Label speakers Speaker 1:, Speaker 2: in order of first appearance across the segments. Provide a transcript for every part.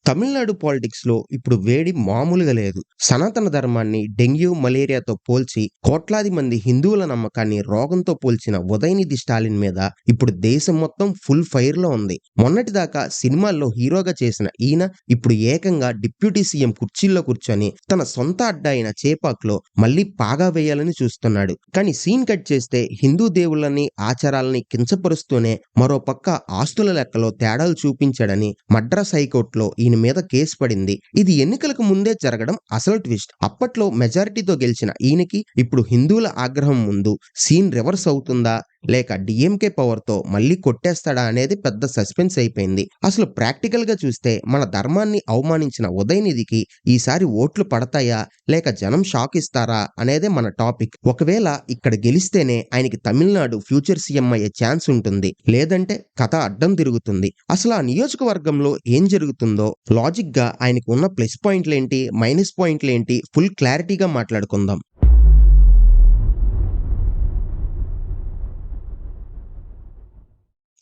Speaker 1: తమిళనాడు పాలిటిక్స్‌లో ఇప్పుడు వేడి మామూలుగా లేదు. సనాతన ధర్మాన్ని డెంగ్యూ, మలేరియాతో పోల్చి కోట్లాది మంది హిందువుల నమ్మకాన్ని రోగంతో పోల్చిన ఉదయనిధి స్టాలిన్ మీద ఇప్పుడు దేశం మొత్తం ఫుల్ ఫైర్‌లో ఉంది. మొన్నటిదాకా సినిమాల్లో హీరోగా చేసిన ఈయన ఇప్పుడు ఏకంగా డిప్యూటీ సీఎం కుర్చీలో కూర్చొని తన సొంత అడ్డా అయిన చేపాక్‌లో మళ్ళీ పాగా వేయాలని చూస్తున్నాడు. కానీ సీన్ కట్ చేస్తే హిందూ దేవుళ్ళని, ఆచారాలని కించపరుస్తూనే మరోపక్క ఆస్తుల లెక్కలో తేడాలు చూపించాడని మద్రాస్ హైకోర్టులో ఈయన మీద కేసు పడింది. ఇది ఎన్నికలకు ముందే జరగడం అసలు ట్విస్ట్. అప్పట్లో మెజారిటీతో గెలిచిన ఈయనకి ఇప్పుడు హిందువుల ఆగ్రహం ముందు సీన్ రివర్స్ అవుతుందా లేక డీఎంకే పవర్ తో మళ్ళీ కొట్టేస్తాడా అనేది పెద్ద సస్పెన్స్ అయిపోయింది. అసలు ప్రాక్టికల్ గా చూస్తే మన ధర్మాన్ని అవమానించిన ఉదయనిధికి ఈసారి ఓట్లు పడతాయా లేక జనం షాక్ ఇస్తారా అనేదే మన టాపిక్. ఒకవేళ ఇక్కడ గెలిస్తేనే ఆయనకి తమిళనాడు ఫ్యూచర్ సీఎం అయ్యే ఛాన్స్ ఉంటుంది, లేదంటే కథ అడ్డం తిరుగుతుంది. అసలు ఆ నియోజకవర్గంలో ఏం జరుగుతుందో లాజిక్ గా ఆయనకు ఉన్న ప్లస్ పాయింట్లేంటి, మైనస్ పాయింట్లేంటి ఫుల్ క్లారిటీగా మాట్లాడుకుందాం.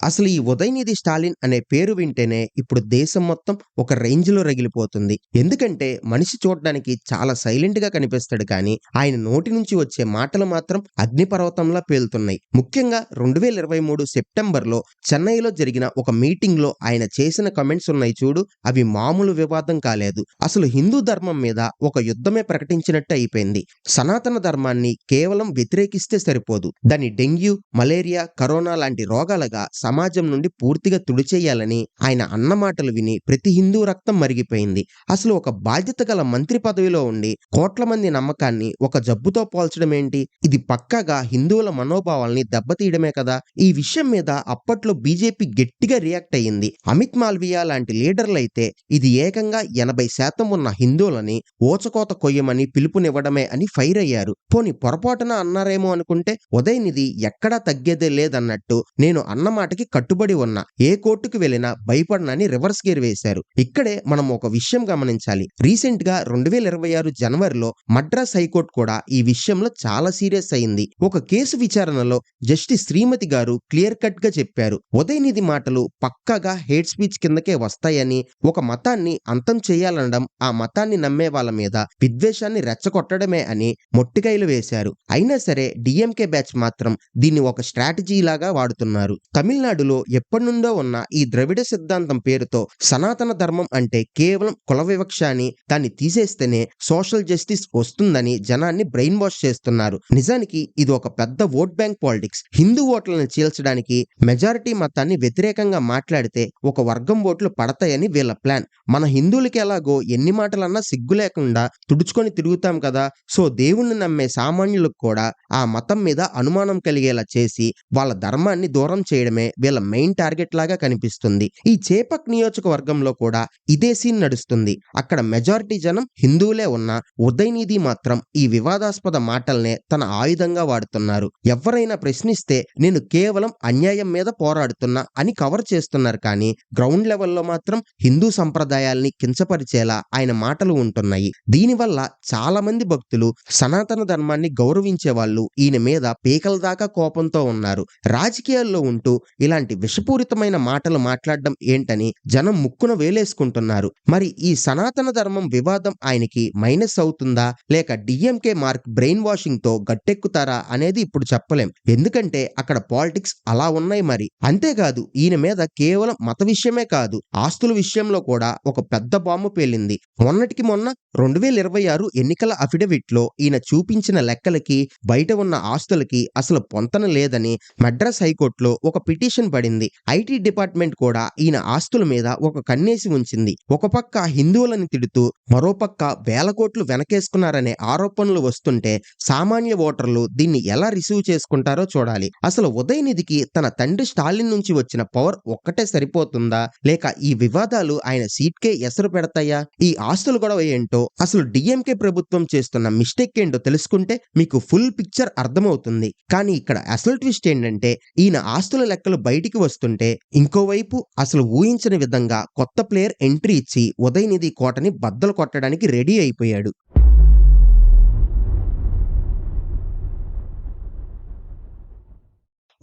Speaker 1: అసలు ఈ ఉదయనిధి స్టాలిన్ అనే పేరు వింటేనే ఇప్పుడు దేశం మొత్తం ఒక రేంజ్‌లో రగిలిపోతుంది. ఎందుకంటే మనిషి చూడడానికి చాలా సైలెంట్ గా కనిపిస్తాడు కానీ ఆయన నోటి నుంచి వచ్చే మాటలు మాత్రం అగ్నిపర్వతంలా పేలుతున్నాయి. ముఖ్యంగా 2023 సెప్టెంబర్‌లో చెన్నైలో జరిగిన ఒక మీటింగ్‌లో ఆయన చేసిన కామెంట్స్ ఉన్నాయి చూడు, అవి మామూలు వివాదం కాలేదు. అసలు హిందూ ధర్మం మీద ఒక యుద్ధమే ప్రకటించినట్టు అయిపోయింది. సనాతన ధర్మాన్ని కేవలం వ్యతిరేకిస్తే సరిపోదు, దాన్ని డెంగ్యూ, మలేరియా, కరోనా లాంటి రోగాలుగా సమాజం నుండి పూర్తిగా తుడిచేయాలని ఆయన అన్న మాటలు విని ప్రతి హిందూ రక్తం మరిగిపోయింది. అసలు ఒక బాధ్యత గల మంత్రి పదవిలో ఉండి కోట్ల మంది నమ్మకాన్ని ఒక జబ్బుతో పోల్చడం ఏంటి? ఇది పక్కాగా హిందువుల మనోభావాల్ని దెబ్బతీయడమే కదా. ఈ విషయం మీద అప్పట్లో బీజేపీ గట్టిగా రియాక్ట్ అయ్యింది. అమిత్ మాల్వియా లాంటి లీడర్లైతే ఇది ఏకంగా 80% ఉన్న హిందువులని ఊచకోత కొయ్యమని పిలుపునివ్వడమే అని ఫైర్ అయ్యారు. పోని పొరపాటున అన్నారేమో అనుకుంటే ఉదయనిధి ఎక్కడా తగ్గేదే లేదన్నట్టు నేను అన్న మాటకి కట్టుబడి ఉన్నా, ఏ కోర్టుకు వెళ్ళినా భయపడనని రివర్స్ గేర్ వేశారు. ఇక్కడే మనం ఒక విషయం గమనించాలి. రీసెంట్ గా 2026 జనవరిలో మద్రాస్ హైకోర్టు కూడా ఈ విషయంలో చాలా సీరియస్ అయింది. ఒక కేసు విచారణలో జస్టిస్ శ్రీమతి గారు క్లియర్ కట్ గా చెప్పారు, ఉదయనిధి మాటలు పక్కాగా హేట్ స్పీచ్ కిందకే వస్తాయని, ఒక మతాన్ని అంతం చేయాలనడం ఆ మతాన్ని నమ్మే వాళ్ళ మీద విద్వేషాన్ని రెచ్చగొట్టడమే అని మొట్టికాయలు వేశారు. అయినా సరే డిఎంకే బ్యాచ్ మాత్రం దీన్ని ఒక స్ట్రాటజీ లాగా వాడుతున్నారు. తమిళనాడులో ఎప్పటినుండో ఉన్న ఈ ద్రవిడ సిద్ధాంతం పేరుతో సనాతన ధర్మం అంటే కేవలం కుల వివక్ష అని, దాన్ని తీసేస్తేనే సోషల్ జస్టిస్ వస్తుందని జనాన్ని బ్రెయిన్ వాష్ చేస్తున్నారు. నిజానికి ఇది ఒక పెద్ద ఓట్ బ్యాంక్ పాలిటిక్స్. హిందూ ఓట్లను చీల్చడానికి మెజారిటీ మతాన్ని వ్యతిరేకంగా మాట్లాడితే ఒక వర్గం ఓట్లు పడతాయని వీళ్ళ ప్లాన్. మన హిందువులకి ఎలాగో ఎన్ని మాటలన్నా సిగ్గు లేకుండా తుడుచుకొని తిరుగుతాం కదా, సో దేవుణ్ణి నమ్మే సామాన్యులకు కూడా ఆ మతం మీద అనుమానం కలిగేలా చేసి వాళ్ళ ధర్మాన్ని దూరం చేయడమే వీళ్ళ మెయిన్ టార్గెట్ లాగా కనిపిస్తుంది. ఈ చేపక్ నియోజకవర్గంలో కూడా ఇదే సీన్ నడుస్తుంది. అక్కడ మెజారిటీ జనం హిందువులే ఉన్నా ఉదయనిధి మాత్రం ఈ వివాదాస్పద మాటల్నే తన ఆయుధంగా వాడుతున్నారు. ఎవరైనా ప్రశ్నిస్తే నేను కేవలం అన్యాయం మీద పోరాడుతున్నా అని కవర్ చేస్తున్నారు కానీ గ్రౌండ్ లెవెల్లో మాత్రం హిందూ సంప్రదాయాల్ని కించపరిచేలా ఆయన మాటలు ఉంటున్నాయి. దీనివల్ల చాలా మంది భక్తులు, సనాతన ధర్మాన్ని గౌరవించే వాళ్ళు ఈయన మీద పీకల దాకా కోపంతో ఉన్నారు. రాజకీయాల్లో ఉంటూ ఇలాంటి విషపూరితమైన మాటలు మాట్లాడడం ఏంటని జనం ముక్కున వేలేసుకుంటున్నారు. మరి ఈ సనాతన ధర్మం వివాదం ఆయనకి మైనస్ అవుతుందా లేక డిఎంకే మార్క్ బ్రెయిన్ వాషింగ్ తో గట్టెక్కుతారా అనేది ఇప్పుడు చెప్పలేం. ఎందుకంటే అక్కడ పాలిటిక్స్ అలా ఉన్నాయి మరి. అంతేకాదు ఈయన మీద కేవలం మత విషయమే కాదు, ఆస్తుల విషయంలో కూడా ఒక పెద్ద బాంబు పేలింది. మొన్నటికి మొన్న 2026 ఎన్నికల అఫిడవిట్ లో ఈయన చూపించిన లెక్కలకి బయట ఉన్న ఆస్తులకి అసలు పొంతన లేదని మద్రాస్ హైకోర్టులో ఒక పిటిషన్ పడింది. ఐటీ డిపార్ట్మెంట్ కూడా ఈయన ఆస్తుల మీద ఒక కన్నేసి ఉంచింది. ఒక పక్క హిందువులని తిడుతూ మరోపక్క వేల కోట్లు వెనకేసుకున్నారనే ఆరోపణలు వస్తుంటే సామాన్య ఓటర్లు దీన్ని ఎలా రిసీవ్ చేసుకుంటారో చూడాలి. అసలు ఉదయనిధికి తన తండ్రి స్టాలిన్ నుంచి వచ్చిన పవర్ ఒక్కటే సరిపోతుందా లేక ఈ వివాదాలు ఆయన సీట్కే ఎసరు పెడతాయా? ఈ ఆస్తుల గొడవ ఏంటో, అసలు డిఎంకే ప్రభుత్వం చేస్తున్న మిస్టేక్ ఏంటో తెలుసుకుంటే మీకు ఫుల్ పిక్చర్ అర్థమవుతుంది. కానీ ఇక్కడ అసలు ట్విస్ట్ ఏంటంటే ఈయన ఆస్తుల లెక్కలు బయటికి వస్తుంటే ఇంకోవైపు అసలు ఊహించని విధంగా కొత్త ప్లేయర్ ఎంట్రీ ఇచ్చి ఉదయనిధి కోటని బద్దలు కొట్టడానికి రెడీ అయిపోయాడు.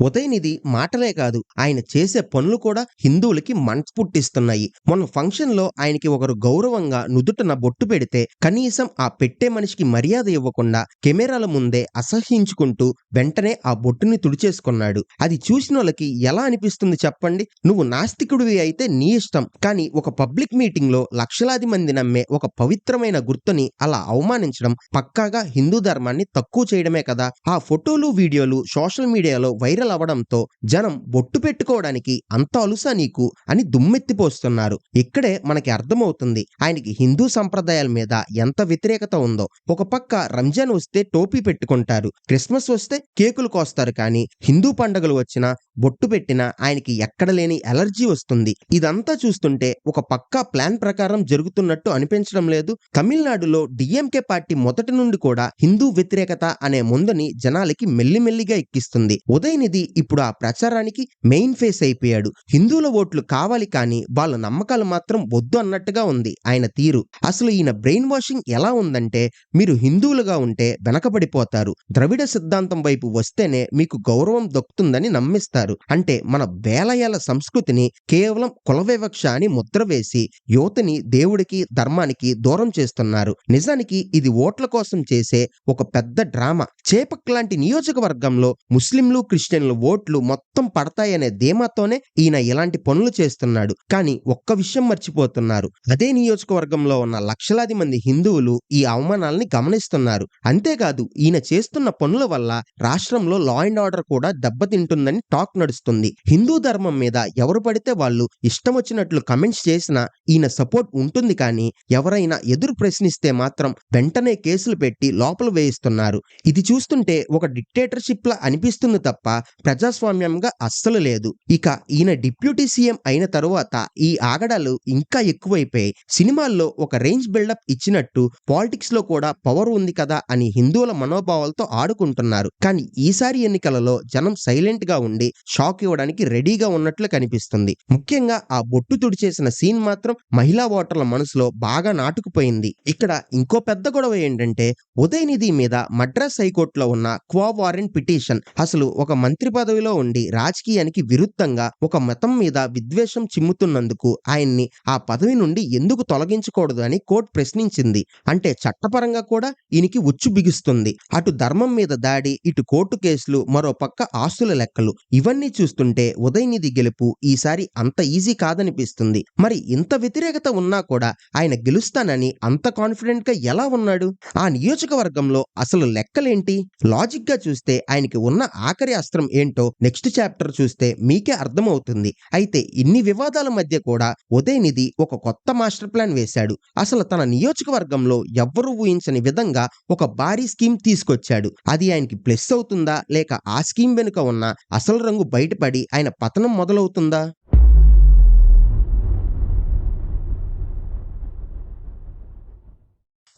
Speaker 1: ఉదయనిధి మాటలే కాదు, ఆయన చేసే పనులు కూడా హిందువులకి మంట పుట్టిస్తున్నాయి. మొన్న ఫంక్షన్‌లో ఆయనకి ఒకరు గౌరవంగా నుదుటన బొట్టు పెడితే, కనీసం ఆ పెట్టే మనిషికి మర్యాద ఇవ్వకుండా కెమెరాల ముందే అసహ్యించుకుంటూ వెంటనే ఆ బొట్టుని తుడిచేసుకున్నాడు. అది చూసినోళ్ళకి ఎలా అనిపిస్తుంది చెప్పండి? నువ్వు నాస్తికుడివి అయితే నీ ఇష్టం. కానీ ఒక పబ్లిక్ మీటింగ్‌లో లక్షలాది మంది నమ్మే ఒక పవిత్రమైన గుర్తుని అలా అవమానించడం పక్కాగా హిందూ ధర్మాన్ని తక్కువ చేయడమే కదా! ఆ ఫోటోలు, వీడియోలు సోషల్ మీడియాలో వైరల్ అవ్వడంతో జనం బొట్టు పెట్టుకోవడానికి అంత అలుసా నీకు అని దుమ్మెత్తిపోస్తున్నారు. ఇక్కడే మనకి అర్థమవుతుంది ఆయనకి హిందూ సంప్రదాయాల మీద ఎంత వ్యతిరేకత ఉందో. ఒక పక్క రంజాన్ వస్తే టోపీ పెట్టుకుంటారు, క్రిస్మస్ వస్తే కేకులు కోస్తారు, కానీ హిందూ పండుగలు వచ్చినా బొట్టు పెట్టినా ఆయనకి ఎక్కడ లేని ఎలర్జీ వస్తుంది. ఇదంతా చూస్తుంటే ఒక పక్కా ప్లాన్ ప్రకారం జరుగుతున్నట్టు అనిపించడం లేదు? తమిళనాడులో డిఎంకే పార్టీ మొదటి నుండి కూడా హిందూ వ్యతిరేకత అనే ముందుని జనాలకి మెల్లిమెల్లిగా ఎక్కిస్తుంది. ఉదయనిధి ఇప్పుడు ఆ ప్రచారానికి మెయిన్ ఫేస్ అయిపోయాడు. హిందువుల ఓట్లు కావాలి, కానీ వాళ్ళ నమ్మకాలు మాత్రం వద్దు అన్నట్టుగా ఉంది ఆయన తీరు. అసలు ఈయన బ్రెయిన్ వాషింగ్ ఎలా ఉందంటే, మీరు హిందువులుగా ఉంటే వెనకబడిపోతారు, ద్రవిడ సిద్ధాంతం వైపు వస్తేనే మీకు గౌరవం దక్కుతుందని నమ్మిస్తారు. అంటే మన వేల ఏళ్ల సంస్కృతిని కేవలం కుల వివక్ష అని ముద్ర వేసి యువతని దేవుడికి ధర్మానికి దూరం చేస్తున్నారు. నిజానికి ఇది ఓట్ల కోసం చేసే ఒక పెద్ద డ్రామా. చేపక్ లాంటి నియోజకవర్గంలో ముస్లింలు, క్రిస్టియన్లు ఓట్లు మొత్తం పడతాయనే ధీమాతోనే ఈయన ఇలాంటి పనులు చేస్తున్నాడు. కానీ ఒక్క విషయం మర్చిపోతున్నారు. అదే నియోజకవర్గంలో ఉన్న లక్షలాది మంది హిందువులు ఈ అవమానాల్ని గమనిస్తున్నారు. అంతేకాదు, ఈయన చేస్తున్న పనుల వల్ల రాష్ట్రంలో లా అండ్ ఆర్డర్ కూడా దెబ్బతింటుందని టాక్ నడుస్తుంది. హిందూ ధర్మం మీద ఎవరు పడితే వాళ్ళు ఇష్టం వచ్చినట్లు కమెంట్స్ చేసినా ఈయన సపోర్ట్ ఉంటుంది, కానీ ఎవరైనా ఎదురు ప్రశ్నిస్తే మాత్రం వెంటనే కేసులు పెట్టి లోపల వేయిస్తున్నారు. ఇది చూస్తుంటే ఒక డిక్టేటర్షిప్ లా అనిపిస్తుంది తప్ప ప్రజాస్వామ్యంగా అస్సలు లేదు. ఇక ఈయన డిప్యూటీ సీఎం అయిన తరువాత ఈ ఆగడాలు ఇంకా ఎక్కువైపోయాయి. సినిమాల్లో ఒక రేంజ్ బిల్డప్ ఇచ్చినట్టు పాలిటిక్స్ లో కూడా పవర్ ఉంది కదా అని హిందువుల మనోభావాలతో ఆడుకుంటున్నారు. కానీ ఈసారి ఎన్నికలలో జనం సైలెంట్ గా ఉండి షాక్ ఇవ్వడానికి రెడీగా ఉన్నట్లు కనిపిస్తుంది. ముఖ్యంగా ఆ బొట్టు తుడిచేసిన సీన్ మాత్రం మహిళా ఓటర్ల మనసులో బాగా నాటుకుపోయింది. ఇక్కడ ఇంకో పెద్ద గొడవ ఏంటంటే, ఉదయనిధి మీద మద్రాస్ హైకోర్టులో ఉన్న క్వా వారెంట్ పిటిషన్. అసలు ఒక మంత్రి పదవిలో ఉండి రాజకీయానికి విరుద్ధంగా ఒక మతం మీద విద్వేషం చిమ్ముతున్నందుకు ఆయన్ని ఆ పదవి నుండి ఎందుకు తొలగించకూడదు అని కోర్టు ప్రశ్నించింది. అంటే చట్టపరంగా కూడా ఈయనకి ఉచ్చు బిగుస్తుంది. అటు ధర్మం మీద దాడి, ఇటు కోర్టు కేసులు, మరో పక్క ఆస్తుల లెక్కలు. ఇవన్నీ చూస్తుంటే ఉదయనిధి గెలుపు ఈసారి అంత ఈజీ కాదనిపిస్తుంది. మరి ఇంత వ్యతిరేకత ఉన్నా కూడా ఆయన గెలుస్తానని అంత కాన్ఫిడెంట్ గా ఎలా ఉన్నాడు? ఆ నియోజకవర్గంలో అసలు లెక్కలేంటి? లాజిక్ గా చూస్తే ఆయనకి ఉన్న ఆఖరి అస్త్రం ఏంటో నెక్స్ట్ చాప్టర్ చూస్తే మీకే అర్థమవుతుంది. అయితే ఇన్ని వివాదాల మధ్య కూడా ఉదయనిధి ఒక కొత్త మాస్టర్ ప్లాన్ వేశాడు. అసలు తన నియోజకవర్గంలో ఎవ్వరూ ఊహించని విధంగా ఒక భారీ స్కీమ్ తీసుకొచ్చాడు. అది ఆయనకి ప్లస్ అవుతుందా, లేక ఆ స్కీమ్ వెనుక ఉన్న అసలు రంగు బయటపడి ఆయన పతనం మొదలవుతుందా?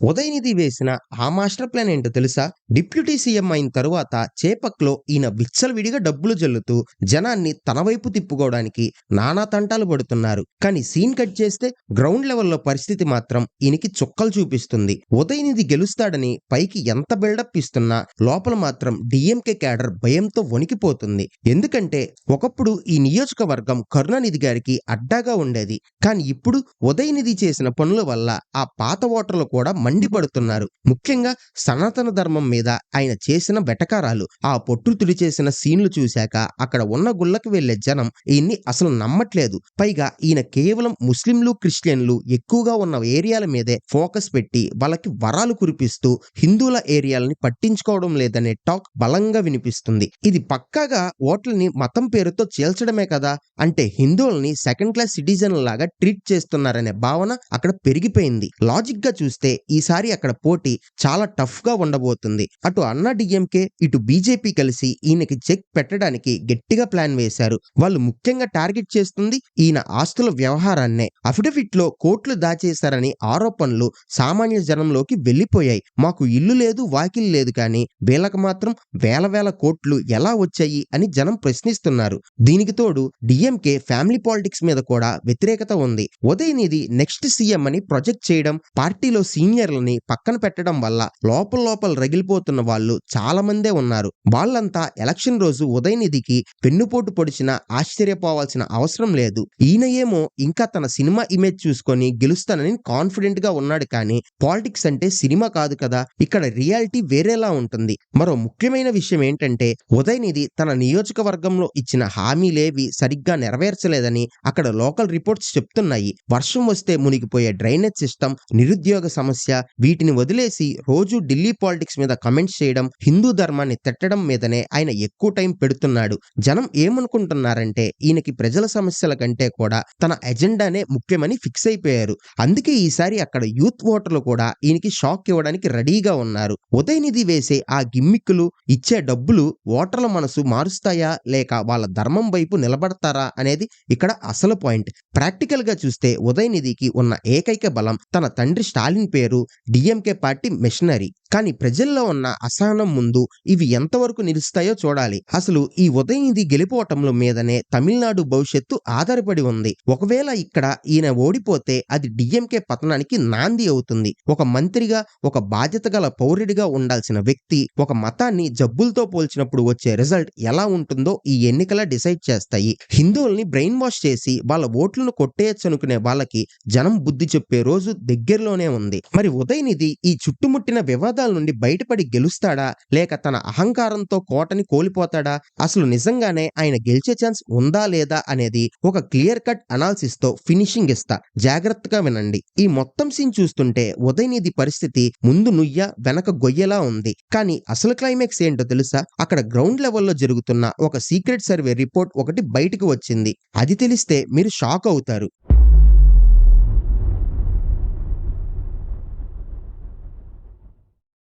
Speaker 1: ఉదయనిధి వేసిన ఆ మాస్టర్ ప్లాన్ ఏంటో తెలుసా? డిప్యూటీ సీఎం అయిన తరువాత చేపక్లో ఈయన విచ్చలవిడిగా డబ్బులు జల్లుతూ జనాన్ని తన వైపు తిప్పుకోవడానికి నానా తంటాలు పడుతున్నారు. కానీ సీన్ కట్ చేస్తే గ్రౌండ్ లెవెల్లో పరిస్థితి మాత్రం ఈయనకి చుక్కలు చూపిస్తుంది. ఉదయనిధి గెలుస్తాడని పైకి ఎంత బిల్డప్ ఇస్తున్నా లోపల మాత్రం డిఎంకే క్యాడర్ భయంతో వణికిపోతుంది. ఎందుకంటే ఒకప్పుడు ఈ నియోజకవర్గం కరుణానిధి గారికి అడ్డాగా ఉండేది. కానీ ఇప్పుడు ఉదయనిధి చేసిన పనుల వల్ల ఆ పాత ఓటర్లు కూడా మండిపడుతున్నారు. ముఖ్యంగా సనాతన ధర్మం మీద ఆయన చేసిన వెటకారాలు, ఆ పొట్టు తుడిచేసిన సీన్లు చూశాక అక్కడ ఉన్న గుళ్ళకి వెళ్లే జనం ఈయన్ని అసలు నమ్మట్లేదు. పైగా ఈయన కేవలం ముస్లింలు, క్రిస్టియన్లు ఎక్కువగా ఉన్న ఏరియాల మీదే ఫోకస్ పెట్టి వాళ్ళకి వరాలు కురిపిస్తూ హిందువుల ఏరియాలని పట్టించుకోవడం లేదనే టాక్ బలంగా వినిపిస్తుంది. ఇది పక్కాగా ఓట్లని మతం పేరుతో చీల్చడమే కదా. అంటే హిందువుల్ని సెకండ్ క్లాస్ సిటిజన్ లాగా ట్రీట్ చేస్తున్నారనే భావన అక్కడ పెరిగిపోయింది. లాజిక్ గా చూస్తే ఈసారి అక్కడ పోటీ చాలా టఫ్ గా ఉండబోతుంది. అటు అన్నా డిఎంకే, ఇటు బీజేపీ కలిసి ఈయనకి చెక్ పెట్టడానికి గట్టిగా ప్లాన్ వేశారు. వాళ్ళు ముఖ్యంగా టార్గెట్ చేస్తుంది ఈయన ఆస్తుల వ్యవహారాన్నే. అఫిడవిట్ లో కోట్లు దాచేశారని ఆరోపణలు సామాన్య జనంలోకి వెళ్లిపోయాయి. మాకు ఇల్లు లేదు, వాకిల్ లేదు, కానీ వీళ్ళకి మాత్రం వేల వేల కోట్లు ఎలా వచ్చాయి అని జనం ప్రశ్నిస్తున్నారు. దీనికి తోడు డిఎంకే ఫ్యామిలీ పాలిటిక్స్ మీద కూడా వ్యతిరేకత ఉంది. ఉదయనిధి నెక్స్ట్ సీఎం అని ప్రొజెక్ట్ చేయడం, పార్టీలో సీనియర్ సీనియర్లని పక్కన పెట్టడం వల్ల లోపల లోపల రగిలిపోతున్న వాళ్ళు చాలా మందే ఉన్నారు. వాళ్ళంతా ఎలక్షన్ రోజు ఉదయనిధికి వెన్నుపోటు పొడిచినా ఆశ్చర్యపోవాల్సిన అవసరం లేదు. ఈయన ఏమో ఇంకా తన సినిమా ఇమేజ్ చూసుకొని గెలుస్తానని కాన్ఫిడెంట్ గా ఉన్నాడు. కానీ పాలిటిక్స్ అంటే సినిమా కాదు కదా, ఇక్కడ రియాలిటీ వేరేలా ఉంటుంది. మరో ముఖ్యమైన విషయం ఏంటంటే ఉదయనిధి తన నియోజకవర్గంలో ఇచ్చిన హామీలేవి సరిగ్గా నెరవేర్చలేదని అక్కడ లోకల్ రిపోర్ట్స్ చెప్తున్నాయి. వర్షం వస్తే మునిగిపోయే డ్రైనేజ్ సిస్టమ్, నిరుద్యోగ సమస్య, వీటిని వదిలేసి రోజు ఢిల్లీ పాలిటిక్స్ మీద కమెంట్స్ చేయడం, హిందూ ధర్మాన్ని తిట్టడం మీదనే ఆయన ఎక్కువ టైం పెడుతున్నాడు. జనం ఏమనుకుంటున్నారంటే ఈయనకి ప్రజల సమస్యల కంటే కూడా తన ఎజెండానే ముఖ్యమని ఫిక్స్ అయిపోయారు. అందుకే ఈసారి అక్కడ యూత్ ఓటర్లు కూడా ఈయనకి షాక్ ఇవ్వడానికి రెడీగా ఉన్నారు. ఉదయనిధి వేసే ఆ గిమ్మిక్కులు, ఇచ్చే డబ్బులు ఓటర్ల మనసు మారుస్తాయా లేక వాళ్ళ ధర్మం వైపు నిలబడతారా అనేది ఇక్కడ అసలు పాయింట్. ప్రాక్టికల్ గా చూస్తే ఉదయనిధికి ఉన్న ఏకైక బలం తన తండ్రి స్టాలిన్ పేరు, డిఎంకే పార్టీ మెషనరీ. కానీ ప్రజల్లో ఉన్న అసహనం ముందు ఇవి ఎంతవరకు నిలుస్తాయో చూడాలి. అసలు ఈ ఉదయనిధి గెలిపోవటంలో మీదనే తమిళనాడు భవిష్యత్తు ఆధారపడి ఉంది. ఒకవేళ ఇక్కడ ఈయన ఓడిపోతే అది డిఎంకే పతనానికి నాంది అవుతుంది. ఒక మంత్రిగా, ఒక బాధ్యత గల పౌరుడిగా ఉండాల్సిన వ్యక్తి ఒక మతాన్ని జబ్బులతో పోల్చినప్పుడు వచ్చే రిజల్ట్ ఎలా ఉంటుందో ఈ ఎన్నికల డిసైడ్ చేస్తాయి. హిందువుల్ని బ్రెయిన్ వాష్ చేసి వాళ్ళ ఓట్లను కొట్టేయచ్చు అనుకునే వాళ్ళకి జనం బుద్ధి చెప్పే రోజు దగ్గరలోనే ఉంది. మరి ఉదయనిధి ఈ చుట్టుముట్టిన వివాదాల నుండి బయటపడి గెలుస్తాడా లేక తన అహంకారంతో కోటని కోల్పోతాడా? అసలు నిజంగానే ఆయన గెలిచే ఛాన్స్ ఉందా లేదా అనేది ఒక క్లియర్ కట్ అనాలిసిస్ తో ఫినిషింగ్ ఇస్తా, జాగ్రత్తగా వినండి. ఈ మొత్తం సీన్ చూస్తుంటే ఉదయనిధి పరిస్థితి ముందు నుయ్య వెనక గొయ్యలా ఉంది. కానీ అసలు క్లైమాక్స్ ఏంటో తెలుసా? అక్కడ గ్రౌండ్ లెవెల్లో జరుగుతున్న ఒక సీక్రెట్ సర్వే రిపోర్ట్ ఒకటి బయటకు వచ్చింది. అది తెలిస్తే మీరు షాక్ అవుతారు.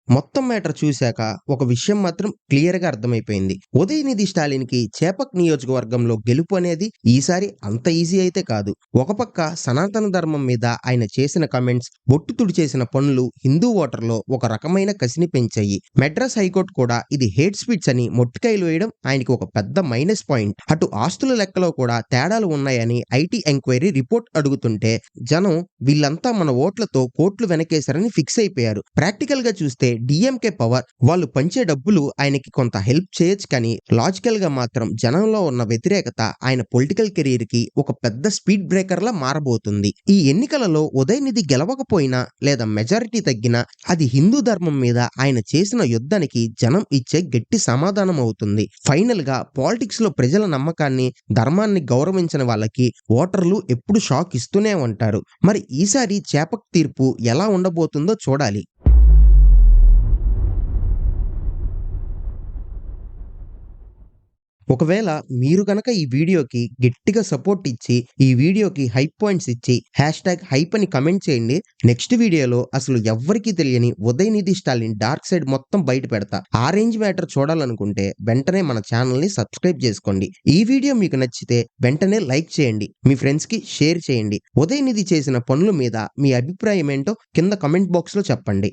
Speaker 1: మొత్తం మ్యాటర్ చూశాక ఒక విషయం మాత్రం క్లియర్ గా అర్థమైపోయింది. ఉదయనిధి స్టాలిన్ కి చేపక్ నియోజకవర్గంలో గెలుపు అనేది ఈసారి అంత ఈజీ అయితే కాదు. ఒక పక్క సనాతన ధర్మం మీద ఆయన చేసిన కమెంట్స్, బొట్టు తుడి చేసిన పనులు హిందూ ఓటర్లో ఒక రకమైన కసిని పెంచాయి. మెడ్రాస్ హైకోర్టు కూడా ఇది హేట్ స్పీచ్ అని మొట్టికాయలు వేయడం ఆయనకి ఒక పెద్ద మైనస్ పాయింట్. అటు ఆస్తుల లెక్కలో కూడా తేడాలు ఉన్నాయని ఐటీ ఎంక్వైరీ రిపోర్ట్ అడుగుతుంటే జనం వీళ్ళంతా మన ఓట్లతో కోట్లు వెనకేశారని ఫిక్స్ అయిపోయారు. ప్రాక్టికల్ గా చూస్తే డిఎంకే పవర్, వాళ్ళు పంచే డబ్బులు ఆయనకి కొంత హెల్ప్ చేయొచ్చు. కానీ లాజికల్ గా మాత్రం జనంలో ఉన్న వ్యతిరేకత ఆయన పొలిటికల్ కెరీర్ కి ఒక పెద్ద స్పీడ్ బ్రేకర్ లా మారబోతుంది. ఈ ఎన్నికలలో ఉదయనిధి గెలవకపోయినా లేదా మెజారిటీ తగ్గినా అది హిందూ ధర్మం మీద ఆయన చేసిన యుద్ధానికి జనం ఇచ్చే గట్టి సమాధానం అవుతుంది. ఫైనల్ గా పాలిటిక్స్ లో ప్రజల నమ్మకాన్ని, ధర్మాన్ని గౌరవించిన వాళ్ళకి ఓటర్లు ఎప్పుడు షాక్ ఇస్తూనే ఉంటారు. మరి ఈసారి చేపక్ తీర్పు ఎలా ఉండబోతుందో చూడాలి. ఒకవేళ మీరు గనక ఈ వీడియోకి గట్టిగా సపోర్ట్ ఇచ్చి ఈ వీడియోకి హైప్ పాయింట్స్ ఇచ్చి #హైప్ అని కమెంట్ చేయండి. నెక్స్ట్ వీడియోలో అసలు ఎవ్వరికీ తెలియని ఉదయనిధి స్టాలిన్ డార్క్ సైడ్ మొత్తం బయట పెడతా. ఆ రేంజ్ మ్యాటర్ చూడాలనుకుంటే వెంటనే మన ఛానల్ ని సబ్స్క్రైబ్ చేసుకోండి. ఈ వీడియో మీకు నచ్చితే వెంటనే లైక్ చేయండి, మీ ఫ్రెండ్స్ కి షేర్ చేయండి. ఉదయనిధి చేసిన పనుల మీద మీ అభిప్రాయం ఏంటో కింద కమెంట్ బాక్స్ లో చెప్పండి.